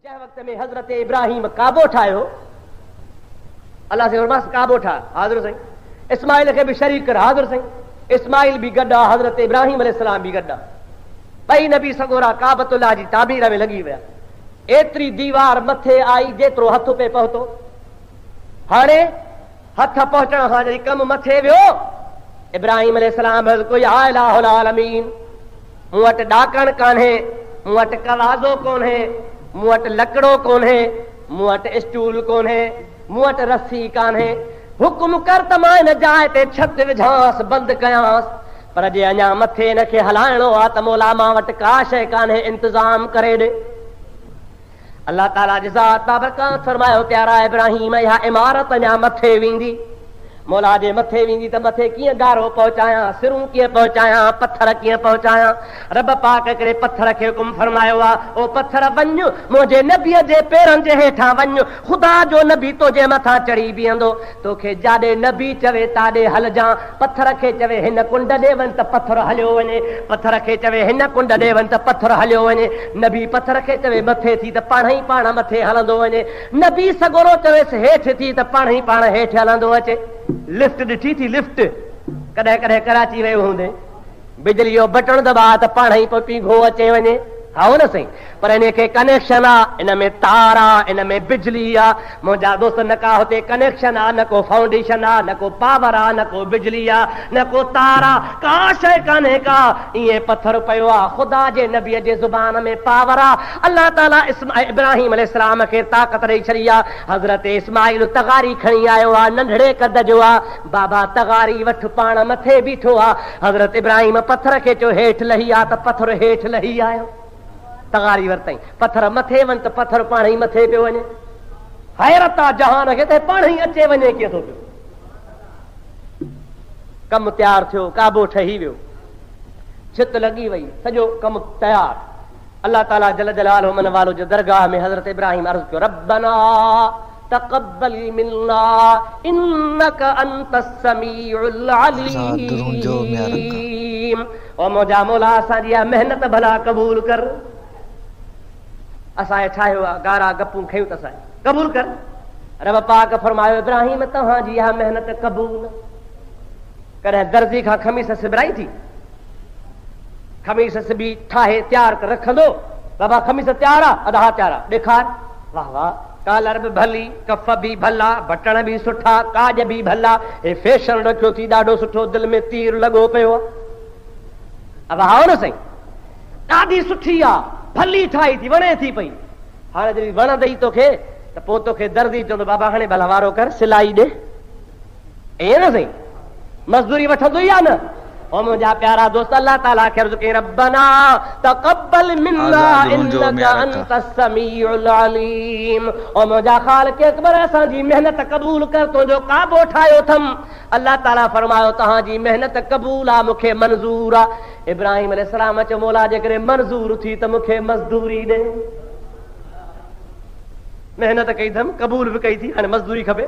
जंहिं वक़्त में हज़रत इब्राहिम काबो ठाहियो, अल्लाह से फरमास काबो ठाह, हाज़िर साईं। इस्माइल खे बि शरीक कर, हाज़िर साईं। इस्माइल बि गॾु आहे, हज़रत इब्राहिम अलैहिस्सलाम बि गॾु आहे। ॿई नबी सगोरा काबतुल्लाह जी ताबीर में लॻी विया। एतिरी दीवार मथे आई जेतिरो हथ पे पहुतो। हाणे हथ पहुचण खां जॾहिं कमु मथे वियो, इब्राहिम अलैहिस्सलाम कोई इलाहुल आलमीन, मूं वटि ॾाकण कान्हे, मूं वटि कवाज़ो कोन्हे, मूं वटि लकड़ो कोन्हे, मूं वटि स्टूल कोन्हे, मूं वटि रस्सी कान्हे, हुकुम कर त मां हिन जाइ ते छत विझांसि, बंदि कयांसि, पर जे अञा मथे हिनखे हलाइणो आहे त मौला मां वटि का शइ कान्हे, इंतज़ाम करे ॾे। अल्लाह ताला जी ज़ात बाबरकात फरमायो, प्यारा इब्राहिम इहा इमारत अञा मथे वेंदी, मौला जे मथे वेंदी त मथे कीअं गारो पहुचायां, सिरूं कीअं पहुचायां, पत्थर कीअं पहुचायां। रब पाक करे पत्थर खे हुकुम फरमायो आहे, ओ पत्थर वञ मुंहिंजे नबीअ जे पेरनि जे हेठां वञ, ख़ुदा जो नबी तुंहिंजे मथां चढ़ी बीहंदो, तोखे जाॾे नबी चवे ताॾे हलजां। पत्थर खे चवे हिन कुंड ॾे वञ त पत्थर हलियो वञे, पत्थर खे चवे हिन कुंड ॾे वञ त पत्थर हलियो वञे। नबी पत्थर खे चवे मथे थी त पाण ई पाण मथे हलंदो वञे, नबी सगोरो चवेसि हेठि थी त पाण ई पाण हेठि हलंदो अचे। लिफ्ट ॾिठी थी, लिफ्ट कॾहिं कॾहिं कराची वियो हूंदे, बिजली जो बटण दबा त पाण ई पीघो अचे वञे, हा न साईं। पर इन खे कनेक्शन आहे, इन में तार आहे, इन में बिजली आहे। मुंहिंजा दोस्त न का हुते कनेक्शन आहे, न को फाउंडेशन आहे, न को पावर आहे, न को बिजली आहे, न को तार आहे, का शइ कान्हे का। ईअं पत्थर पियो आहे, ख़ुदा जे नबीअ जे ज़ुबान में पावर आहे। अल्लाह ताला इब्राहिम अलैहिस्सलाम खे ताक़त ॾेई छॾी आहे। हज़रत इस्माइल तगारी खणी आयो आहे, नंढड़े कद जो आहे, बाबा तगारी वठ, पाण मथे बीठो आहे। हज़रत इब्राहिम पत्थर खे चयो हेठि लही आहे त पत्थर हेठि लही आयो, तगारी वरितई। पत्थर मथे वञ त पत्थर पाण ई मथे पियो वञे। हैरत आहे जहान खे त पाण ई अचे वञे कीअं थो पियो। कमु तयारु थियो, काबो ठही वियो, छित लॻी वई, सॼो कमु तयारु। अल्लाह ताला जल जलालहु मन वालो जो दरगाह में हज़रत इब्राहिम अर्ज़ कयो, रब्बना तक़ब्बल मिन्ना इन्नका अंतस समीउल अलीम। ओ मुंहिंजा मौला असांजी इहा महिनत भला क़बूल कर। असांजे ठाहियो आहे, गारा गपूं खयूं त असां क़बूल कर। रब पाक फरमायो, इब्राहिम तव्हांजी इहा महिनत क़बूल। कॾहिं दर्जी खां खमीस सिबराई थी, खमीस सिबी ठाहे तयारु करे रखंदो, बाबा खमीस तयारु आहे, अधा तयारु आहे, ॾेखार, वाह वाह, कालर बि भली, कफ बि भला, बटण बि सुठा, काज बि भला, हे फैशन रखियो थी ॾाढो सुठो, दिलि में तीर लॻो पियो आहे। अब हाओ न साईं, ॾाढी सुठी आहे, भली ठाही थी, वणे थी पई। हाणे जॾहिं वणंदई तोखे त पोइ तोखे दर्दी चवंदो, बाबा हाणे भला वारो कर, सिलाई ॾे। ईअं न साईं, मज़दूरी वठंदो ई आहे न। ओ मुंहिंजा प्यारा दोस्त, अल्लाह ताला खे अर्ज़ कई, रब्बना तक़ब्बल मिन्ना इन्नका अंतस समीउल अलीम। ओ मुंहिंजा ख़ालिक़ अकबर, असांजी महिनत क़बूल कर, तुंहिंजो काबो ठाहियो अथमि। अल्लाह ताला फरमायो, तव्हांजी महिनत क़बूल आहे, मूंखे मंज़ूर आहे। इब्राहिम अलैहिस्सलाम चयो, मौला जेकॾहिं मंज़ूर थी त मूंखे मज़दूरी ॾे। महिनत कई अथमि, क़बूल बि कई थी, हाणे मज़दूरी खपे।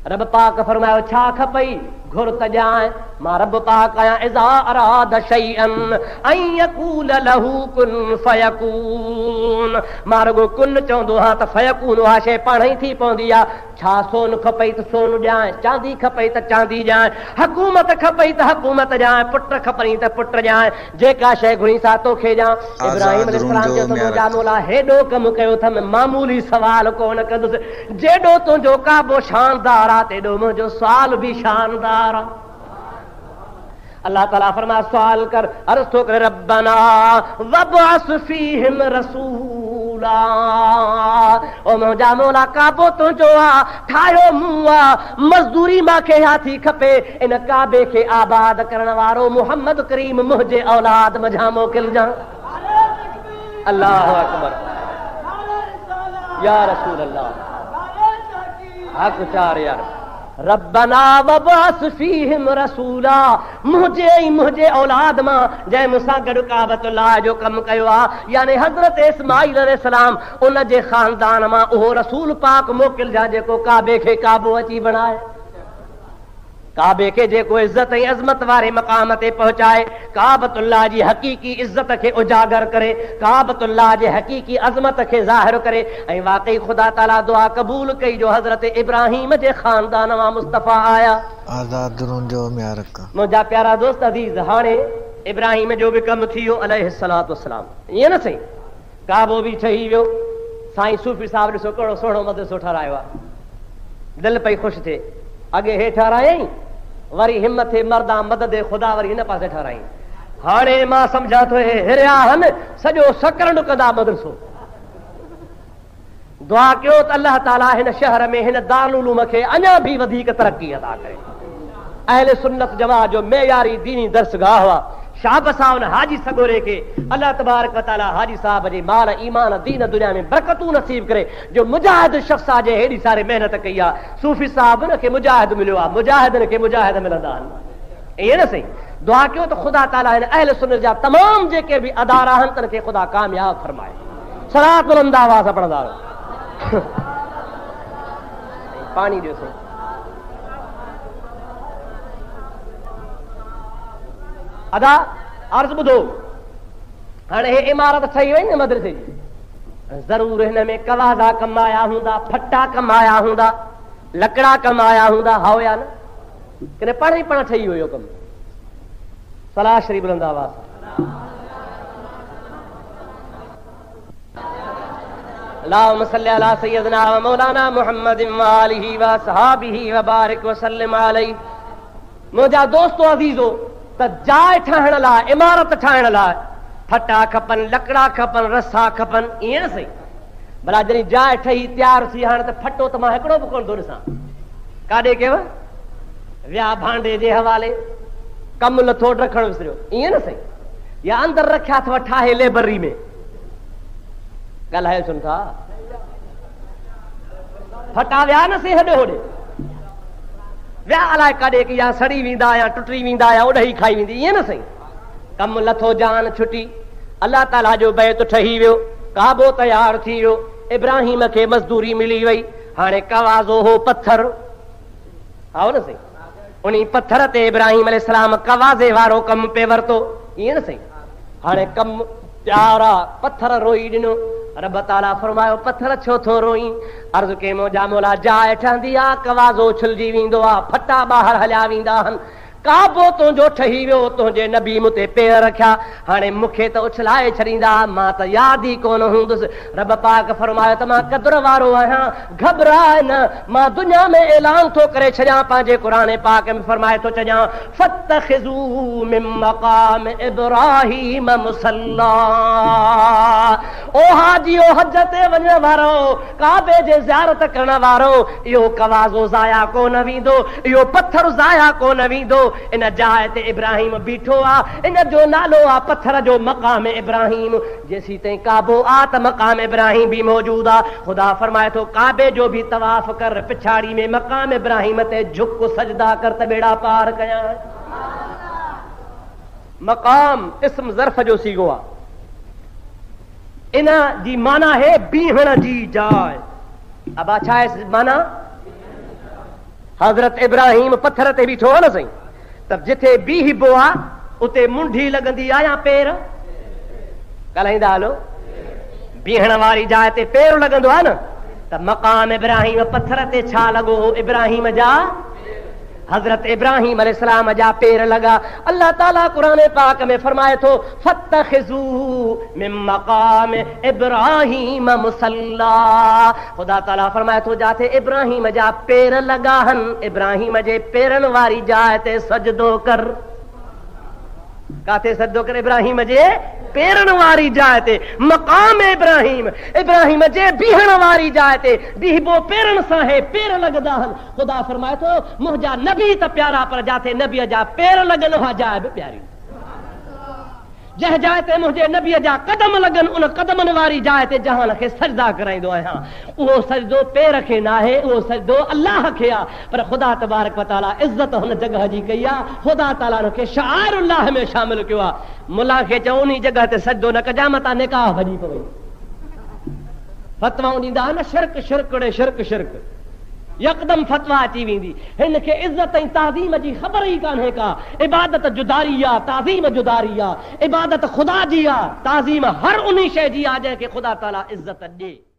रब पाक फरमायो, छा खपई, घुर त ॼाए, मां रब पाक आहियां। इज़ा अराद शैअन अन यकूल लहू कुन फयकून। मां रुगो कुन चवंदो आहियां त फयकून, उहा शइ पाण ई थी पवंदी आहे। छा सोन खपई त सोन ॼाए, चांदी खपई त चांदी ॼाए, हकूमत खपई त हकूमत ॼाए, पुट खपई त पुट ॼाए, जेका शइ घुरी सा तोखे ॼाए। इब्राहिम अलैहिस्सलाम चयो, मुंहिंजा मौला हेॾो कमु कयो अथमि, मामूली सवाल कोन कंदुसि। जेॾो तुंहिंजो काबो शानदार आहे, तेॾो मुंहिंजो सुवाल बि शानदार आहे। अल्लाह ताला फरमाए, सवाल कर, अर्ज़ थो करे, रब्बना वबअस फीहिम रसूला। ओ मुंहिंजा मौला, काबो तुंहिंजो आहे, ठाहियो मूं आहे, मज़दूरी मूंखे हाथी खपे। इन काबे खे आबाद करण वारो मुहम्मद करीम मुंहिंजे औलाद मझां मोकिलजां। अल्लाहु अकबर, या रसूल अल्लाह, हक़ चार यार। रब्बना वबअस फीहिम रसूला, मुंहिंजे औलाद मां जंहिं मूंसां गॾु काबतुल्लाह जो कमु कयो आहे, यानी हज़रत इस्माइल अलैहिस्सलाम, उन जे ख़ानदान मां उहो रसूल पाक मोकिलजां जेको काबे खे काबो अची बणाए। काबे के जेको इज्जत ऐं अज़मत वारे मक़ाम ते पहुचाए, काबतुल्लाह जी हक़ीक़ी इज्जत खे उजागर करे, काबतुल्लाह जे हक़ीक़ी अज़मत खे ज़ाहिर करे। ऐं वाक़ई ख़ुदा ताला दुआ क़बूल कई जो हज़रत इब्राहिम जे ख़ानदान मां मुस्तफ़ा आया। मुंहिंजा प्यारा दोस्त अज़ीज़, हाणे इब्राहिम जो बि कमु थी वियो अलैहिस्सलातु वस्सलाम, ईअं न सही, काबो बि ठही वियो। साईं सूफ़ी साहिब ॾिसो कहिड़ो सुहिणो मदरसो ठारायो आहे, दिलि पई ख़ुशि थिए। अॻे हे ठारायईं, वरी हिमत थे मर्दा मदद ख़ुदा वरी हिन पासे ठाराई। हाणे मां सम्झां थो हिरिया आहिनि सॼो सकरंड कंदा मदरसो। दुआ कयो त अल्लाह ताला हिन शहर में हिन दारुल उलूम खे अञा बि वधीक तरक़ी अदा करे। अहले सुन्नत जमात जो मेयारी दीनी दर्सगाह हुआ। शाबस आहे उन हाजी सगोरे खे अल्लाह तबारक व तआला हाजी साहब जे माल ईमान दीन दुनिया में बरकतूं नसीब करे। जो मुजाहिद शख़्स आहे, जे हेॾी सारी महिनत कई आहे, सूफ़ी साहब उनखे मुजाहिद मिलियो आहे, मुजाहिदनि खे मुजाहिद मिलंदा आहिनि। ईअं न सही, दुआ कयो त ख़ुदा ताला हिन अहले सुन्नत जा तमामु जेके बि अदारा आहिनि तन खे ख़ुदा कामयाब फरमाए। सलात बुलंद आवाज़ सां पढ़ंदा रहो। पाणी ॾियो साईं। अदा अर्ज़ ॿुधो, हाणे हे इमारत ठही वई न मदरसे जी, ज़रूर हिन में कवादा कमाया हूंदा, फटा कमाया हूंदा, लकड़ा कमाया हूंदा, हा या न? किन पाण ई पाण ठही वियो कमु। सलाह शरीफ़ बुलंद आवाज़। अल्लाहुम्मा सल्लि अला सय्यदिना व मौलाना मुहम्मदिन व आलिहि व असहाबिहि व बारिक व सल्लिम अलैहि। मुंहिंजा दोस्तो अज़ीज़ो, त जाइ ठाहिण लाइ, इमारत ठाहिण लाइ फटा खपनि, लकड़ा खपनि, रसा खपनि, ईअं न सही। भला जॾहिं जाइ ठही तयारु थी, हाणे त फटो त मां हिकिड़ो बि कोन थो ॾिसां। काॾे कयव? विया भांडे जे हवाले, कमु लथो रखणु विसरियो, ईअं न सही। या अंदरि रखिया अथव ठाहे लेबरी में, ॻाल्हायो सुन था। फटा विया न सही हेॾे होॾे, विया अलाए काॾे की या सड़ी वेंदा या टुटी वेंदा या उॾही खाई वेंदी, ईअं न सही। कमु लथो, जान छुटी, अल्लाह ताला जो बैत ठही वियो, काबो तयारु थी वियो, इब्राहिम खे मज़दूरी मिली वई। हाणे कवाज़ो हो पत्थर, हा न सही। उन पत्थर ते इब्राहिम अलैहिस्सलाम कवाज़े वारो कमु पे वरितो, ईअं न सही। हाणे कमु प्यारा पत्थर रोई ॾिनो। रब ताला फरमायो पत्थर छो थो रोई? अर्ज़ के मुंहिंजा मौला जाइ ठहंदी आहे, कवाज़ो छुलजी वेंदो आहे, फटा ॿाहिरि हलिया वेंदा आहिनि, काबो तुंहिंजो ठही वियो, तुंहिंजे नबी मूं ते पेर रखिया, हाणे मूंखे त उछलाए छॾींदा, मां त यादि ई कोन हूंदुसि। रब पाक फरमायो त मां क़दुर वारो आहियां, घबराए न, मां दुनिया में ऐलान थो करे छॾियां, पंहिंजे क़ुरान पाक में फरमाए थो छॾियां, फत्तखिज़ू मिन मक़ाम इब्राहीम मुसल्ला। ओ हाजी, ओ हज ते वञण वारो, काबे जे ज़ियारत करण वारो, इहो कवाज़ो ज़ाया कोन वेंदो, इहो पत्थर ज़ाया कोन वेंदो। इन जाइ ते इब्राहिम बीठो आहे, इन जो नालो आहे पत्थर जो मक़ाम इब्राहिम। जेसी ताईं काबो आहे त मक़ाम इब्राहिम भी मौजूद आहे। ख़ुदा फरमाए थो काबे जो भी तवाफ़ कर, पिछाड़ी में मक़ाम इब्राहिम ते झुक सजदा कर त बेड़ा पार कया। मक़ाम इस्म ज़र्फ़ जो सीगो आहे, इन जी माना है बीहण जी जाइ। अब छा आहे माना? हज़रत इब्राहिम पत्थर ते बीठो आहे न सही, त जिथे बीहबो आहे उते मुंडी लॻंदी आहे या पेर? ॻाल्हाईंदा हलो। बीहण वारी जाइ ते पेर लॻंदो आहे न, त मक़ाम इब्राहिम पत्थर ते छा लॻो? इब्राहिम जा, हज़रत इब्राहिम अलैहिस्सलाम जा पेर लॻा। अल्लाह ताला क़ुरान पाक में फरमाए थो, फत्तखिज़ू मिन मक़ाम इब्राहिम मुसल्ला। ख़ुदा ताला फरमाए थो जाते इब्राहिम जा पेर लॻा आहिनि, इब्राहिम जे पेरनि वारी जाइ ते सजदो कर। काथे सजदो कर? इब्राहिम जे पेरनि वारी जाइ ते, मक़ाम इब्राहिम, इब्राहिम जे बीहण वारी जाइ ते। बीहबो पेरनि सां है, पेर लॻंदा आहिनि। ख़ुदा फरमाए थो मुंहिंजा नबी त प्यारा, पर जाते नबीअ जा पेर लॻनि उहा जाइ बि प्यारी। जंहिं जाइ ते मुंहिंजे नबीअ जा कदम लॻनि, उन कदमनि वारी जाइ ते जहान खे सजदा कराईंदो आहियां। उहो सजदो पेर खे न आहे, उहो सजदो अल्लाह खे आहे। पर ख़ुदा तबारक व तआला इज़त हुन जॻह जी कई आहे, ख़ुदा ताला हुनखे शाइरुल्लाह में शामिल कयो आहे। मुला खे चओ उन जॻह ते सजदो न कजां, मतां निकाह भॼी पवई। फतवाऊं ॾींदा आहिनि न, शिरक शिरक ॾे शिरक शिरक। यकदम फतवा अची वेंदी। हिनखे इज्जत ऐं ताज़ीम जी ख़बर ई कान्हे का। इबादत जुदारी आहे, ताज़ीम जुदारी आहे। इबादत ख़ुदा जी आहे, ताज़ीम हर उन शइ जी आहे जंहिंखे ख़ुदा ताला इज्जत ॾे।